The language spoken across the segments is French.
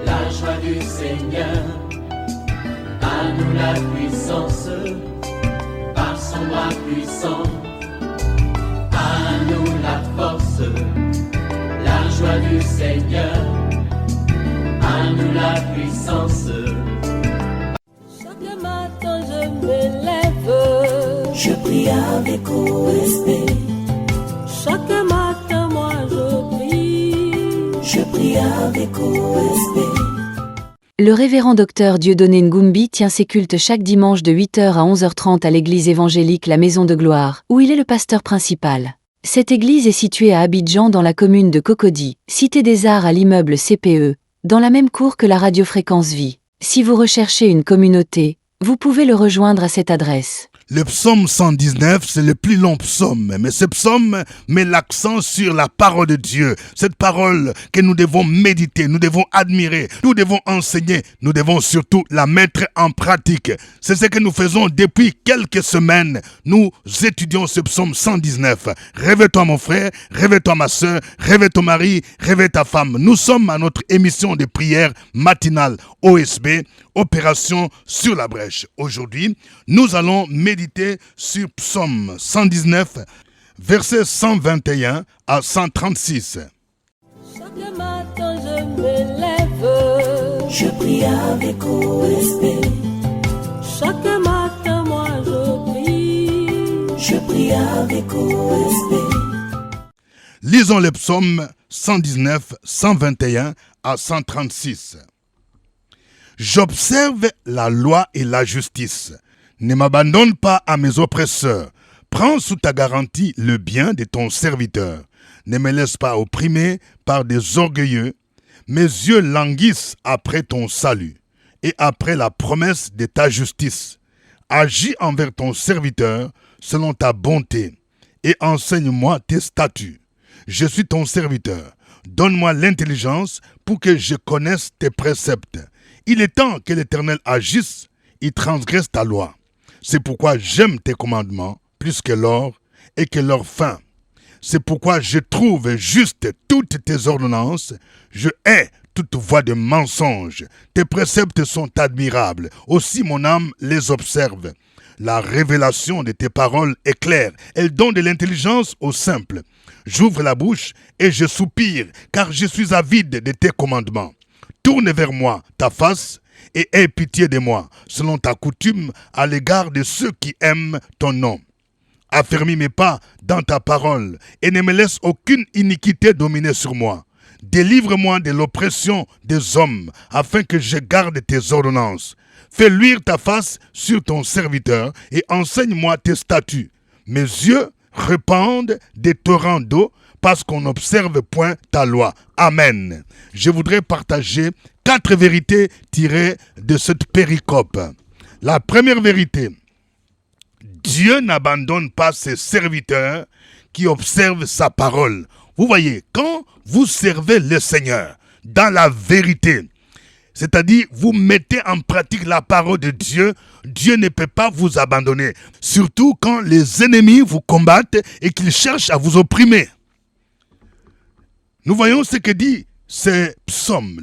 la joie du Seigneur. À nous la puissance, par son bras puissant. À nous la force, la joie du Seigneur. À nous la puissance. Chaque matin je me lève, je prie avec OSB. Chaque matin moi je prie avec OSB. Le révérend docteur Dieudonné Ngumbi tient ses cultes chaque dimanche de 8h à 11h30 à l'église évangélique La Maison de Gloire, où il est le pasteur principal. Cette église est située à Abidjan dans la commune de Cocody, cité des Arts à l'immeuble CPE, dans la même cour que la radio-fréquence Vie. Si vous recherchez une communauté, vous pouvez le rejoindre à cette adresse. Le psaume 119, c'est le plus long psaume, mais ce psaume met l'accent sur la parole de Dieu. Cette parole que nous devons méditer, nous devons admirer, nous devons enseigner, nous devons surtout la mettre en pratique. C'est ce que nous faisons depuis quelques semaines. Nous étudions ce psaume 119. Réveille-toi mon frère, réveille-toi ma soeur, réveille ton mari, réveille ta femme. Nous sommes à notre émission de prière matinale OSB, Opération sur la brèche. Aujourd'hui, nous allons méditer sur Psaume 119, versets 121 à 136. Chaque matin je me lève, je prie avec OSB. Chaque matin moi je prie avec OSB. Lisons le psaume 119, 121 à 136. J'observe la loi et la justice. Ne m'abandonne pas à mes oppresseurs. Prends sous ta garantie le bien de ton serviteur. Ne me laisse pas opprimer par des orgueilleux. Mes yeux languissent après ton salut et après la promesse de ta justice. Agis envers ton serviteur selon ta bonté et enseigne-moi tes statuts. Je suis ton serviteur. Donne-moi l'intelligence pour que je connaisse tes préceptes. Il est temps que l'Éternel agisse, il transgresse ta loi. C'est pourquoi j'aime tes commandements plus que l'or et que leur fin. C'est pourquoi je trouve juste toutes tes ordonnances. Je hais toute voie de mensonge. Tes préceptes sont admirables. Aussi mon âme les observe. La révélation de tes paroles est claire. Elle donne de l'intelligence aux simples. J'ouvre la bouche et je soupire, car je suis avide de tes commandements. Tourne vers moi ta face et aie pitié de moi, selon ta coutume à l'égard de ceux qui aiment ton nom. Affermis mes pas dans ta parole et ne me laisse aucune iniquité dominer sur moi. Délivre-moi de l'oppression des hommes, afin que je garde tes ordonnances. Fais luire ta face sur ton serviteur et enseigne-moi tes statuts. Mes yeux répandent des torrents d'eau, parce qu'on n'observe point ta loi. Amen. Je voudrais partager 4 vérités tirées de cette péricope. La première vérité, Dieu n'abandonne pas ses serviteurs qui observent sa parole. Vous voyez, quand vous servez le Seigneur dans la vérité, c'est-à-dire vous mettez en pratique la parole de Dieu, Dieu ne peut pas vous abandonner. Surtout quand les ennemis vous combattent et qu'ils cherchent à vous opprimer. Nous voyons ce que dit ce psaume.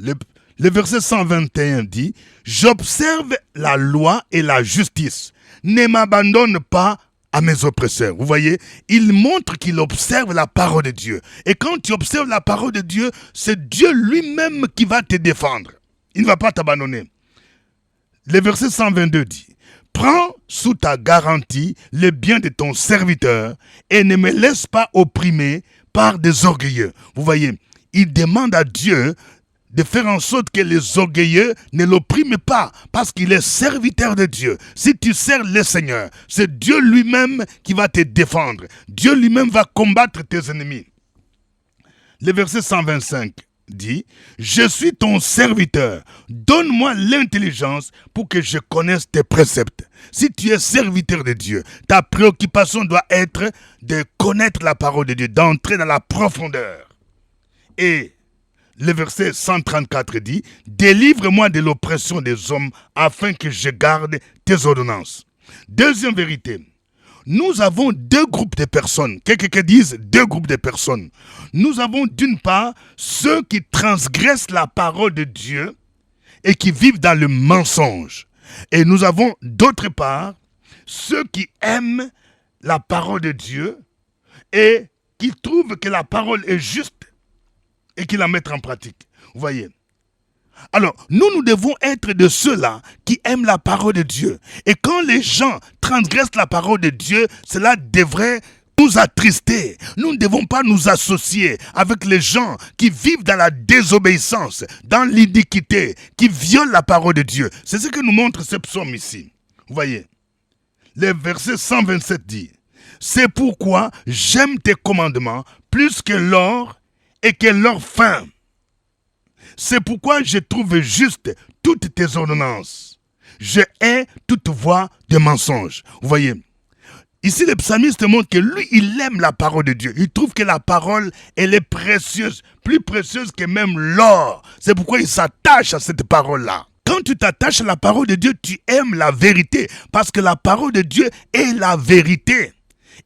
Le verset 121 dit « J'observe la loi et la justice. Ne m'abandonne pas à mes oppresseurs. » Vous voyez, il montre qu'il observe la parole de Dieu. Et quand tu observes la parole de Dieu, c'est Dieu lui-même qui va te défendre. Il ne va pas t'abandonner. Le verset 122 dit « Prends sous ta garantie le bien de ton serviteur et ne me laisse pas opprimer par des orgueilleux. » Vous voyez, il demande à Dieu de faire en sorte que les orgueilleux ne l'oppriment pas, parce qu'il est serviteur de Dieu. Si tu sers le Seigneur, c'est Dieu lui-même qui va te défendre. Dieu lui-même va combattre tes ennemis. Le verset 125 dit « Je suis ton serviteur, donne-moi l'intelligence pour que je connaisse tes préceptes. » Si tu es serviteur de Dieu, ta préoccupation doit être de connaître la parole de Dieu, d'entrer dans la profondeur. Et le verset 134 dit « Délivre-moi de l'oppression des hommes afin que je garde tes ordonnances. » Deuxième vérité, nous avons deux groupes de personnes. Quelqu'un disent deux groupes de personnes. Nous avons d'une part ceux qui transgressent la parole de Dieu et qui vivent dans le mensonge. Et nous avons d'autre part ceux qui aiment la parole de Dieu et qui trouvent que la parole est juste et qui la mettent en pratique. Vous voyez? Alors, nous devons être de ceux-là qui aiment la parole de Dieu. Et quand les gens transgressent la parole de Dieu, cela devrait nous attrister. Nous ne devons pas nous associer avec les gens qui vivent dans la désobéissance, dans l'iniquité, qui violent la parole de Dieu. C'est ce que nous montre ce psaume ici. Vous voyez, le verset 127 dit, « C'est pourquoi j'aime tes commandements plus que l'or et que l'or fin. C'est pourquoi je trouve juste toutes tes ordonnances. Je hais toute voie de mensonge. » Vous voyez, ici le psalmiste montre que lui, il aime la parole de Dieu. Il trouve que la parole, elle est précieuse, plus précieuse que même l'or. C'est pourquoi il s'attache à cette parole-là. Quand tu t'attaches à la parole de Dieu, tu aimes la vérité. Parce que la parole de Dieu est la vérité.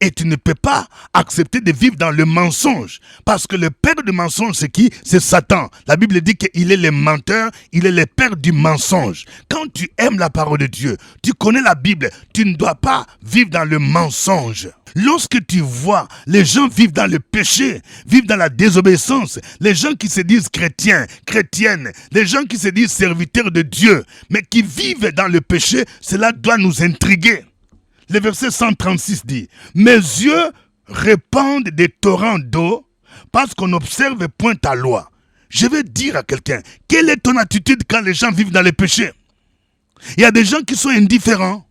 Et tu ne peux pas accepter de vivre dans le mensonge. Parce que le père du mensonge, c'est qui? C'est Satan. La Bible dit qu'il est le menteur, il est le père du mensonge. Quand tu aimes la parole de Dieu, tu connais la Bible, tu ne dois pas vivre dans le mensonge. Lorsque tu vois les gens vivent dans le péché, vivent dans la désobéissance, les gens qui se disent chrétiens, chrétiennes, les gens qui se disent serviteurs de Dieu, mais qui vivent dans le péché, cela doit nous intriguer. Le verset 136 dit, « Mes yeux répandent des torrents d'eau parce qu'on n'observe point ta loi. » Je vais dire à quelqu'un, quelle est ton attitude quand les gens vivent dans le péché? Il y a des gens qui sont indifférents.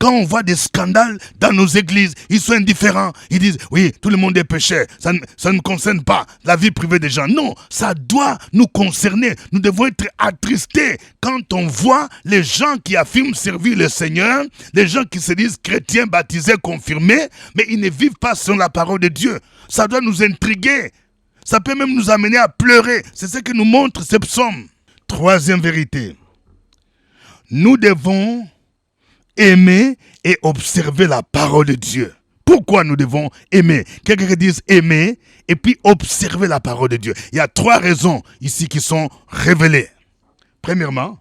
Quand on voit des scandales dans nos églises, ils sont indifférents. Ils disent, oui, tout le monde est pécheur. Ça ne concerne pas la vie privée des gens. Non, ça doit nous concerner. Nous devons être attristés quand on voit les gens qui affirment servir le Seigneur, les gens qui se disent chrétiens, baptisés, confirmés, mais ils ne vivent pas selon la parole de Dieu. Ça doit nous intriguer. Ça peut même nous amener à pleurer. C'est ce que nous montre ce psaume. Troisième vérité. Nous devons aimer et observer la parole de Dieu. Pourquoi nous devons aimer? Quelqu'un dit aimer et puis observer la parole de Dieu. Il y a trois raisons ici qui sont révélées. Premièrement,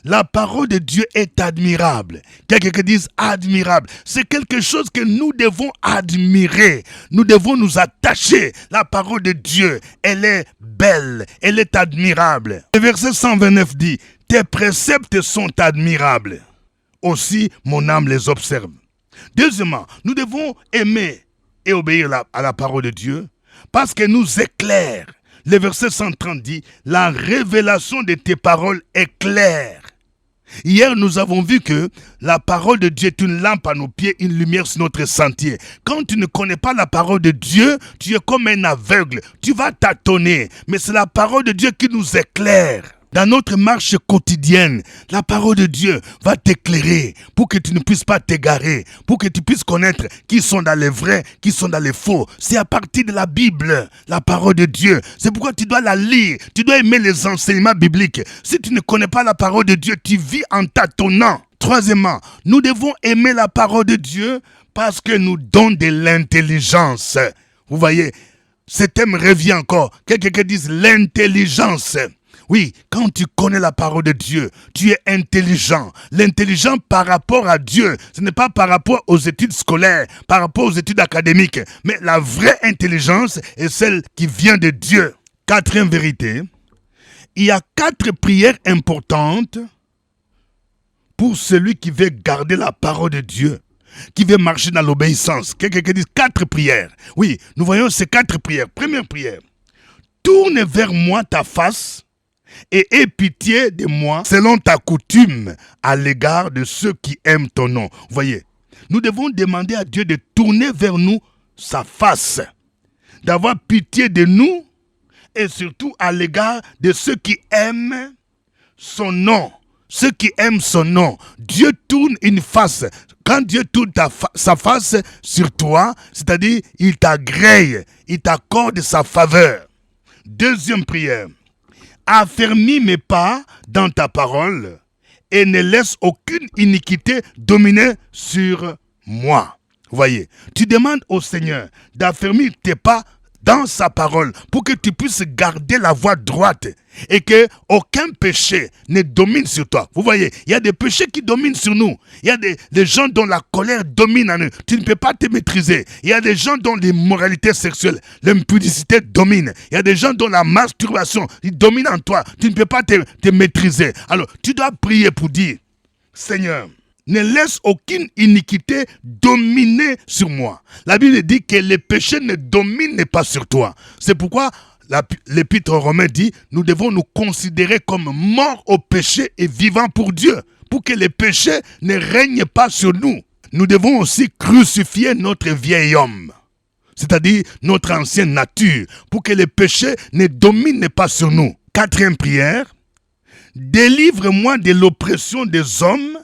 la parole de Dieu est admirable. Quelqu'un dit admirable. C'est quelque chose que nous devons admirer. Nous devons nous attacher. La parole de Dieu, elle est belle, elle est admirable. Le verset 129 dit, « Tes préceptes sont admirables. Aussi, mon âme les observe. » Deuxièmement, nous devons aimer et obéir à la parole de Dieu parce qu'elle nous éclaire. Le verset 130 dit, « La révélation de tes paroles est claire. » Hier, nous avons vu que la parole de Dieu est une lampe à nos pieds, une lumière sur notre sentier. Quand tu ne connais pas la parole de Dieu, tu es comme un aveugle. Tu vas tâtonner, mais c'est la parole de Dieu qui nous éclaire. Dans notre marche quotidienne, la parole de Dieu va t'éclairer pour que tu ne puisses pas t'égarer, pour que tu puisses connaître qui sont dans les vrais, qui sont dans les faux. C'est à partir de la Bible, la parole de Dieu. C'est pourquoi tu dois la lire, tu dois aimer les enseignements bibliques. Si tu ne connais pas la parole de Dieu, tu vis en tâtonnant. Troisièmement, nous devons aimer la parole de Dieu parce que nous donne de l'intelligence. Vous voyez, ce thème revient encore. Quelqu'un dit l'intelligence. Oui, quand tu connais la parole de Dieu, tu es intelligent. L'intelligent par rapport à Dieu, ce n'est pas par rapport aux études scolaires, par rapport aux études académiques. Mais la vraie intelligence est celle qui vient de Dieu. Quatrième vérité, il y a 4 prières importantes pour celui qui veut garder la parole de Dieu, qui veut marcher dans l'obéissance. Quelqu'un dit 4 prières. Oui, nous voyons ces 4 prières. Première prière, tourne vers moi ta face et aie pitié de moi selon ta coutume à l'égard de ceux qui aiment ton nom. Vous voyez, nous devons demander à Dieu de tourner vers nous sa face, d'avoir pitié de nous et surtout à l'égard de ceux qui aiment son nom. Ceux qui aiment son nom. Dieu tourne une face. Quand Dieu tourne sa face sur toi, c'est-à-dire il t'agrée, il t'accorde sa faveur. Deuxième prière. Affermis mes pas dans ta parole et ne laisse aucune iniquité dominer sur moi. Vous Vous voyez, tu demandes au Seigneur d'affermir tes pas dans sa parole pour que tu puisses garder la voie droite et que aucun péché ne domine sur toi. Vous voyez, il y a des péchés qui dominent sur nous. Il y a des gens dont la colère domine en eux. Tu ne peux pas te maîtriser. Il y a des gens dont l'immoralité sexuelle, l'impudicité domine. Il y a des gens dont la masturbation domine en toi. Tu ne peux pas te maîtriser. Alors, tu dois prier pour dire, Seigneur, ne laisse aucune iniquité dominer sur moi. La Bible dit que les péchés ne dominent pas sur toi. C'est pourquoi l'épître aux Romains dit, nous devons nous considérer comme morts au péché et vivants pour Dieu, pour que les péchés ne règnent pas sur nous. Nous devons aussi crucifier notre vieil homme, c'est-à-dire notre ancienne nature, pour que les péchés ne dominent pas sur nous. 4e prière, délivre-moi de l'oppression des hommes,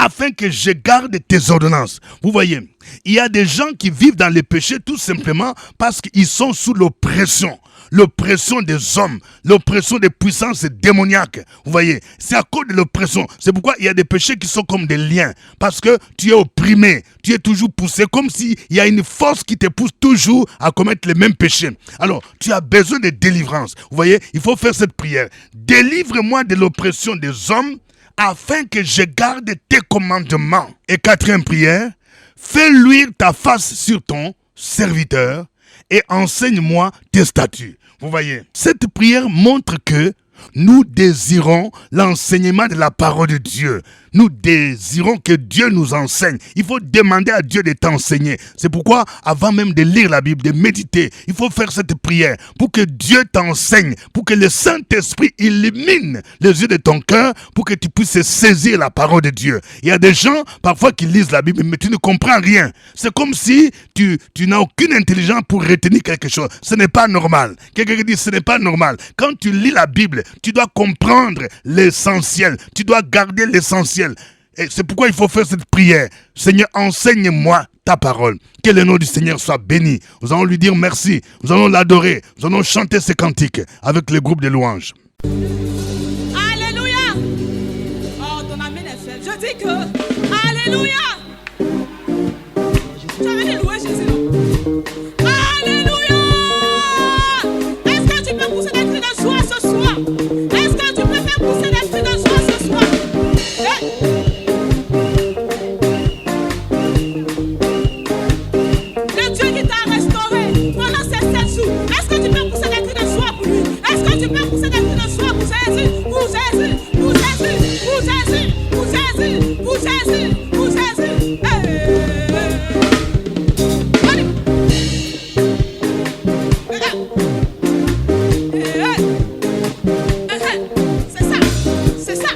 afin que je garde tes ordonnances. Vous voyez, il y a des gens qui vivent dans les péchés tout simplement parce qu'ils sont sous l'oppression. L'oppression des hommes, l'oppression des puissances démoniaques. Vous voyez, c'est à cause de l'oppression. C'est pourquoi il y a des péchés qui sont comme des liens. Parce que tu es opprimé, tu es toujours poussé, comme s'il y a une force qui te pousse toujours à commettre les mêmes péchés. Alors, tu as besoin de délivrance. Vous voyez, il faut faire cette prière. Délivre-moi de l'oppression des hommes, afin que je garde tes commandements. Et 4e prière, fais luire ta face sur ton serviteur et enseigne-moi tes statuts. Vous voyez, cette prière montre que nous désirons l'enseignement de la parole de Dieu. Nous désirons que Dieu nous enseigne. Il faut demander à Dieu de t'enseigner. C'est pourquoi, avant même de lire la Bible, de méditer, il faut faire cette prière pour que Dieu t'enseigne, pour que le Saint-Esprit illumine les yeux de ton cœur, pour que tu puisses saisir la parole de Dieu. Il y a des gens, parfois, qui lisent la Bible, mais tu ne comprends rien. C'est comme si tu n'as aucune intelligence pour retenir quelque chose. Ce n'est pas normal. Quelqu'un qui dit, ce n'est pas normal. Quand tu lis la Bible, tu dois comprendre l'essentiel. Tu dois garder l'essentiel. Et c'est pourquoi il faut faire cette prière. Seigneur, enseigne-moi ta parole. Que le nom du Seigneur soit béni. Nous allons lui dire merci. Nous allons l'adorer. Nous allons chanter ces cantiques avec le groupe de louanges. Alléluia. Oh, ton amen est fait. Je dis que Alléluia. Tu avais dit louer Jésus, non? Alléluia. Est-ce que tu peux pousser des cris de joie ce soir? Est-ce que tu peux faire pousser des cris de joie ce soir? Le Dieu qui t'a restauré pendant ces 7 jours, est-ce que tu peux pousser des cris de joie pour lui? Est-ce que tu peux pousser des cris de joie pour Jésus? Pour Jésus, pour Jésus, pour Jésus, pour Jésus, pour Jésus, pour Jésus. C'est ça, c'est ça.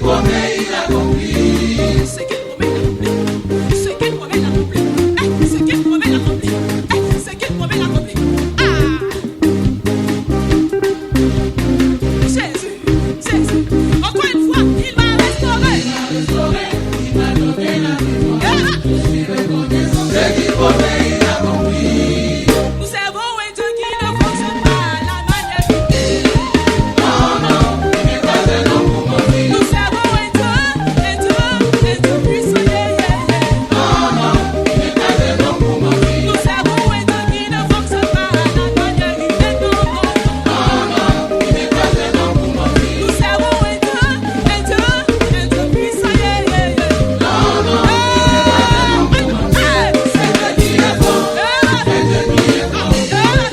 promet, il accomplit. Ce qu'il promet, il accomplit. Ce qu'il promet, il accomplit. Ce qu'il promet, il accomplit. Ce qu'il promet, il accomplit. Jésus, Jésus, encore une fois, il m'a restauré. Il m'a donné la mémoire. Je suis reconnaissant. Ce qu'il promet, il accomplit. Nous servons un Dieu qui ne fonctionne pas à la manière du monde. Non, non, il n'est pas un homme pour mentir. Nous servons un Dieu puissant. Non, non, il n'est pas un homme pour mentir. Nous servons un Dieu qui ne fonctionne pas à la manière humaine. Non, non, il n'est pas un homme pour mentir. Nous servons un Dieu puissant. Non, non, il n'est pas un homme pour mentir. C'est Dieu qui est bon. C'est Dieu qui est bon. C'est Dieu qui est bon. C'est Dieu qui est bon. C'est Dieu qui est bon.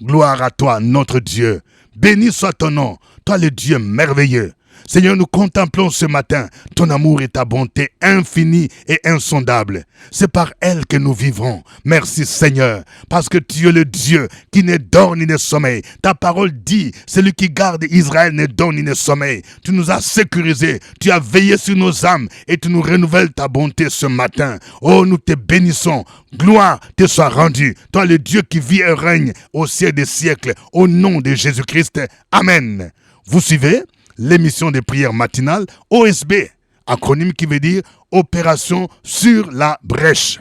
Gloire à toi, notre Dieu. Béni soit ton nom, toi le Dieu merveilleux. Seigneur, nous contemplons ce matin ton amour et ta bonté infinie et insondable. C'est par elle que nous vivrons. Merci Seigneur, parce que tu es le Dieu qui ne dort ni ne sommeille. Ta parole dit, celui qui garde Israël ne dort ni ne sommeille. Tu nous as sécurisés, tu as veillé sur nos âmes et tu nous renouvelles ta bonté ce matin. Oh, nous te bénissons. Gloire te soit rendue. Toi le Dieu qui vit et règne au siècle des siècles, au nom de Jésus-Christ. Amen. Vous suivez l'émission de prière matinale OSB, acronyme qui veut dire Opération sur la brèche.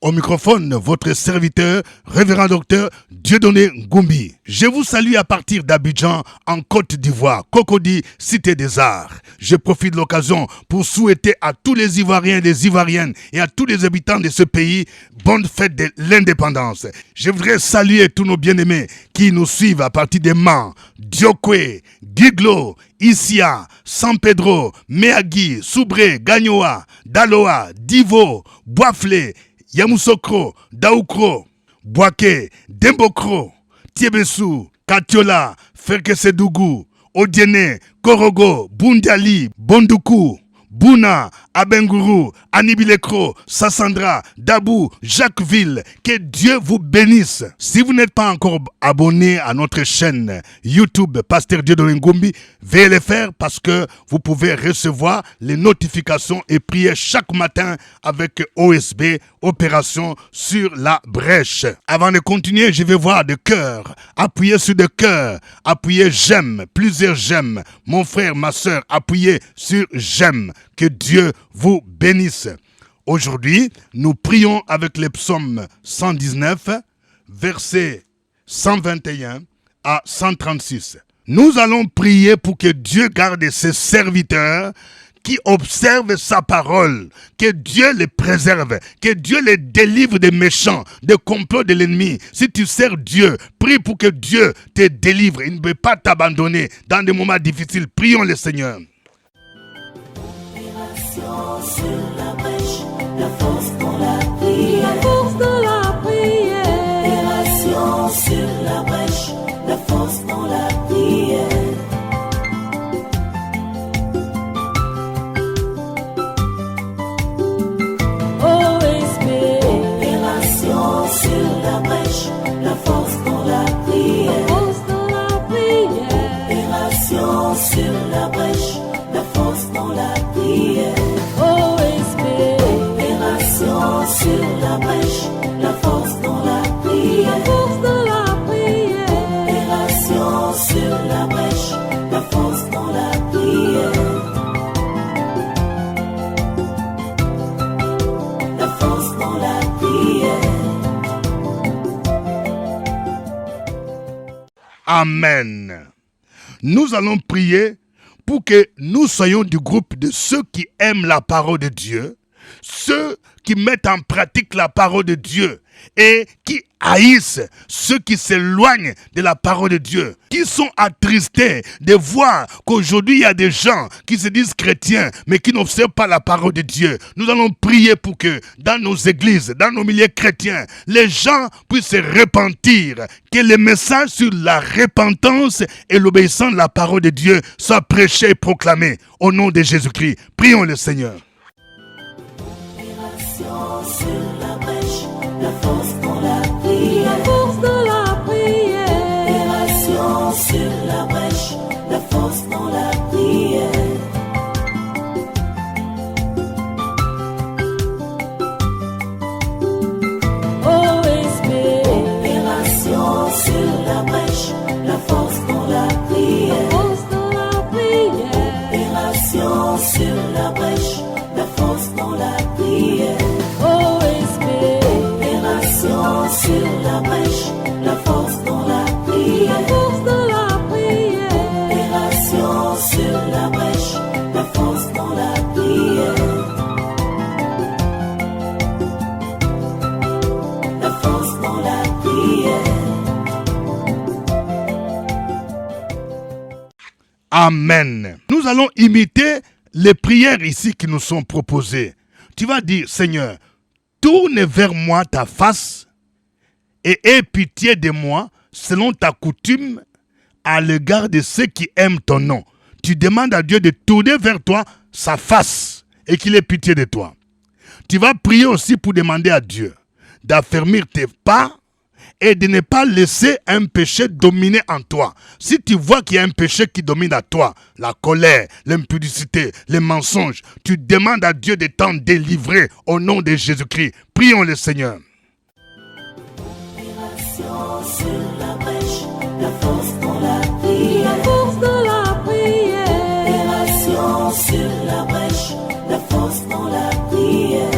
Au microphone, votre serviteur, révérend docteur Dieudonné Ngumbi. Je vous salue à partir d'Abidjan, en Côte d'Ivoire, Cocody, Cité des Arts. Je profite de l'occasion pour souhaiter à tous les Ivoiriens et les Ivoiriennes et à tous les habitants de ce pays, bonne fête de l'indépendance. Je voudrais saluer tous nos bien-aimés qui nous suivent à partir des Mans, Diokwe, Giglo, Isia, San Pedro, Meagui, Soubré, Gagnoa, Daloa, Divo, Boiflé, Yamoussoukro, Daoukro, Boaké, Dembokro, Tiebessou, Katiola, Ferkesedougou, Odiene, Korogo, Bundali, Bondoukou, Bouna, Abengourou, Anibilekro, Sassandra, Dabou, Jacquesville, que Dieu vous bénisse. Si vous n'êtes pas encore abonné à notre chaîne YouTube Pasteur Dieudonné Ngumbi, veuillez le faire parce que vous pouvez recevoir les notifications et prier chaque matin avec OSB, Opération sur la brèche. Avant de continuer, je vais voir des cœurs. Appuyez sur des cœurs. Appuyez j'aime, plusieurs j'aime. Mon frère, ma soeur, appuyez sur j'aime. Que Dieu vous bénisse. Aujourd'hui, nous prions avec les psaumes 119, versets 121 à 136. Nous allons prier pour que Dieu garde ses serviteurs qui observent sa parole, que Dieu les préserve, que Dieu les délivre des méchants, des complots de l'ennemi. Si tu sers Dieu, prie pour que Dieu te délivre. Il ne peut pas t'abandonner dans des moments difficiles. Prions le Seigneur. Sur la brèche, la force dans la prière. La force de la prière. Opération sur la brèche, la force dans la prière. OSB. Opération sur la brèche, la force dans la prière. La force de la prière. Opération sur la brèche, la force dans la prière. Opération sur la brèche, la force dans la prière. La force de la prière. Opération sur la brèche, la force dans la prière. La force dans la prière. Amen. Nous allons prier pour que nous soyons du groupe de ceux qui aiment la parole de Dieu, ceux qui mettent en pratique la parole de Dieu et qui haïssent ceux qui s'éloignent de la parole de Dieu, qui sont attristés de voir qu'aujourd'hui il y a des gens qui se disent chrétiens mais qui n'observent pas la parole de Dieu. Nous allons prier pour que dans nos églises, dans nos milieux chrétiens, les gens puissent se repentir, que le message sur la repentance et l'obéissance de la parole de Dieu soit prêché et proclamé au nom de Jésus-Christ. Prions le Seigneur. Sur la brèche, la force dans la prière. La force de la prière. Opération sur la brèche, la force dans la prière. OSB. Opération sur la brèche, la force dans la prière. La force de la prière. Opération sur la brèche, la force dans la prière. Opération sur la brèche, la force dans la prière. La force de la prière. Opération sur la brèche, la force dans la prière. La force dans la prière. Amen. Nous allons imiter les prières ici qui nous sont proposées. Tu vas dire, Seigneur, tourne vers moi ta face et aie pitié de moi selon ta coutume à l'égard de ceux qui aiment ton nom. Tu demandes à Dieu de tourner vers toi sa face et qu'il ait pitié de toi. Tu vas prier aussi pour demander à Dieu d'affermir tes pas et de ne pas laisser un péché dominer en toi. Si tu vois qu'il y a un péché qui domine à toi, la colère, l'impudicité, les mensonges, tu demandes à Dieu de t'en délivrer au nom de Jésus-Christ. Prions le Seigneur. Opération sur la brèche, la force dans la prière. La force de la prière. Opération sur la brèche, la force dans la prière.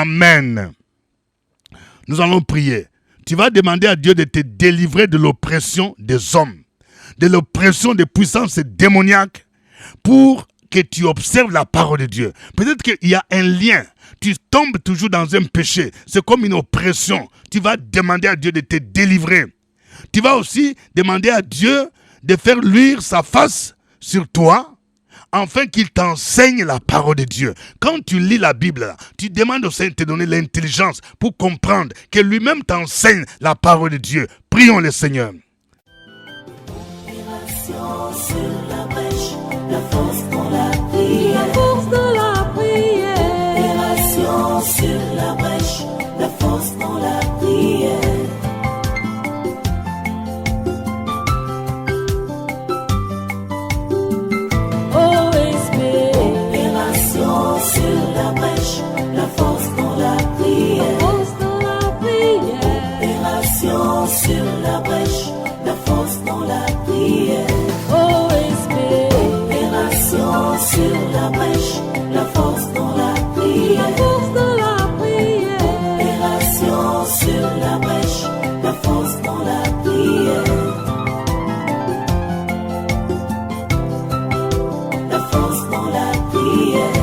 Amen. Nous allons prier. Tu vas demander à Dieu de te délivrer de l'oppression des hommes, de l'oppression des puissances démoniaques, pour que tu observes la parole de Dieu. Peut-être qu'il y a un lien. Tu tombes toujours dans un péché. C'est comme une oppression. Tu vas demander à Dieu de te délivrer. Tu vas aussi demander à Dieu de faire luire sa face sur toi, afin qu'il t'enseigne la parole de Dieu. Quand tu lis la Bible, tu demandes au Seigneur de te donner l'intelligence pour comprendre que lui-même t'enseigne la parole de Dieu. Prions le Seigneur. Opération sur la brèche, la force dans la prière. La force de la prière. Opération sur la brèche, la force dans la prière. Opération sur la brèche, la force dans la prière. Opération sur la brèche, la force dans la prière. Opération sur la brèche, la force dans la prière. Opération sur la brèche, la force dans la prière. La force dans la prière.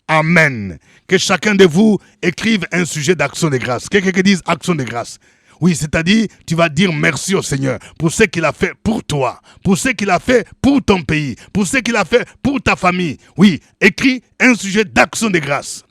Amen. Que chacun de vous écrive un sujet d'action de grâce. Quelqu'un qui dise action de grâce. Oui, c'est-à-dire, tu vas dire merci au Seigneur pour ce qu'il a fait pour toi, pour ce qu'il a fait pour ton pays, pour ce qu'il a fait pour ta famille. Oui, écris un sujet d'action de grâce.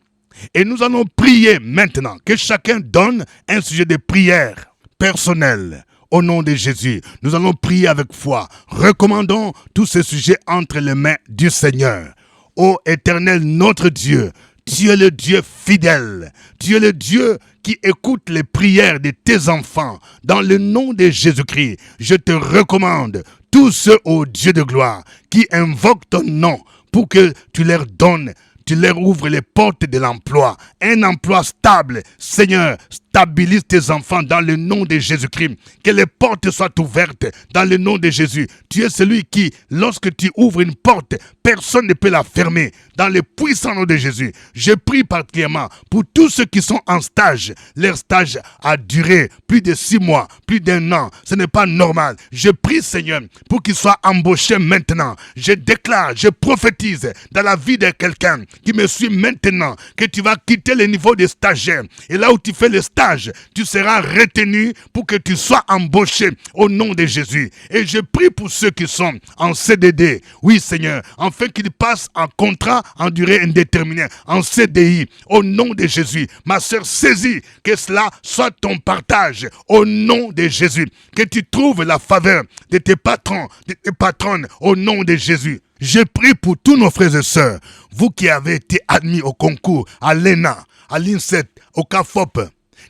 Et nous allons prier maintenant. Que chacun donne un sujet de prière personnelle. Au nom de Jésus, nous allons prier avec foi. Recommandons tous ces sujets entre les mains du Seigneur. Ô Éternel, notre Dieu, tu es le Dieu fidèle. Tu es le Dieu qui écoute les prières de tes enfants. Dans le nom de Jésus-Christ, je te recommande tous ceux, ô Dieu de gloire, qui invoquent ton nom pour que tu leur donnes, tu leur ouvres les portes de l'emploi. Un emploi stable. Seigneur, stabilise tes enfants dans le nom de Jésus-Christ. Que les portes soient ouvertes dans le nom de Jésus. Tu es celui qui, lorsque tu ouvres une porte, personne ne peut la fermer. Dans le puissant nom de Jésus, je prie particulièrement pour tous ceux qui sont en stage. Leur stage a duré plus de 6 mois, plus d'1 an. Ce n'est pas normal. Je prie, Seigneur, pour qu'ils soient embauchés maintenant. Je déclare, je prophétise dans la vie de quelqu'un qui me suit maintenant, que tu vas quitter le niveau de stagiaire. Et là où tu fais le stage, tu seras retenu pour que tu sois embauché au nom de Jésus. Et je prie pour ceux qui sont en CDD. Oui, Seigneur, afin qu'ils passent en contrat en durée indéterminée, en CDI, au nom de Jésus. Ma sœur, saisis que cela soit ton partage au nom de Jésus. Que tu trouves la faveur de tes patrons, de tes patronnes au nom de Jésus. Je prie pour tous nos frères et sœurs, vous qui avez été admis au concours, à l'ENA, à l'INSET, au CAFOP,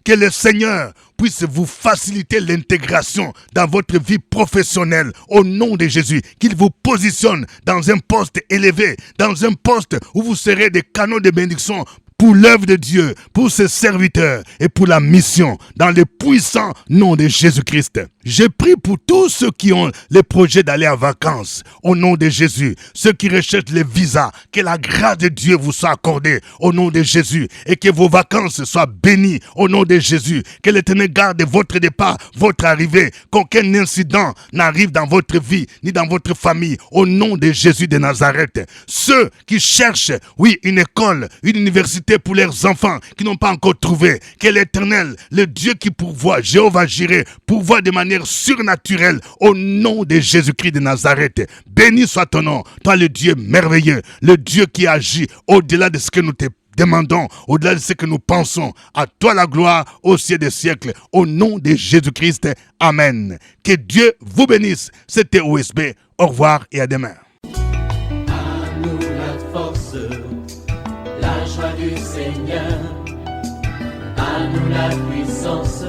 que le Seigneur puisse vous faciliter l'intégration dans votre vie professionnelle au nom de Jésus, qu'il vous positionne dans un poste élevé, dans un poste où vous serez des canaux de bénédiction pour l'œuvre de Dieu, pour ses serviteurs et pour la mission, dans le puissant nom de Jésus-Christ. Je prie pour tous ceux qui ont le projet d'aller en vacances, au nom de Jésus. Ceux qui recherchent les visas, que la grâce de Dieu vous soit accordée, au nom de Jésus. Et que vos vacances soient bénies, au nom de Jésus. Que l'Éternel garde votre départ, votre arrivée. Qu'aucun incident n'arrive dans votre vie, ni dans votre famille, au nom de Jésus de Nazareth. Ceux qui cherchent, oui, une école, une université pour leurs enfants, qui n'ont pas encore trouvé. Que l'Éternel, le Dieu qui pourvoit, Jéhovah Jireh, pourvoit de manière surnaturelle au nom de Jésus-Christ de Nazareth. Béni soit ton nom, toi le Dieu merveilleux, le Dieu qui agit au-delà de ce que nous te demandons, au-delà de ce que nous pensons. À toi la gloire au ciel des siècles, au nom de Jésus-Christ. Amen. Que Dieu vous bénisse. C'était OSB. Au revoir et à demain. À nous la force, la joie du Seigneur. À nous la puissance,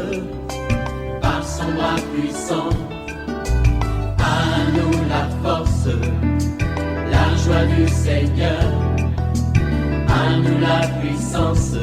par son bras puissant. À nous la force, la joie du Seigneur. À nous la puissance.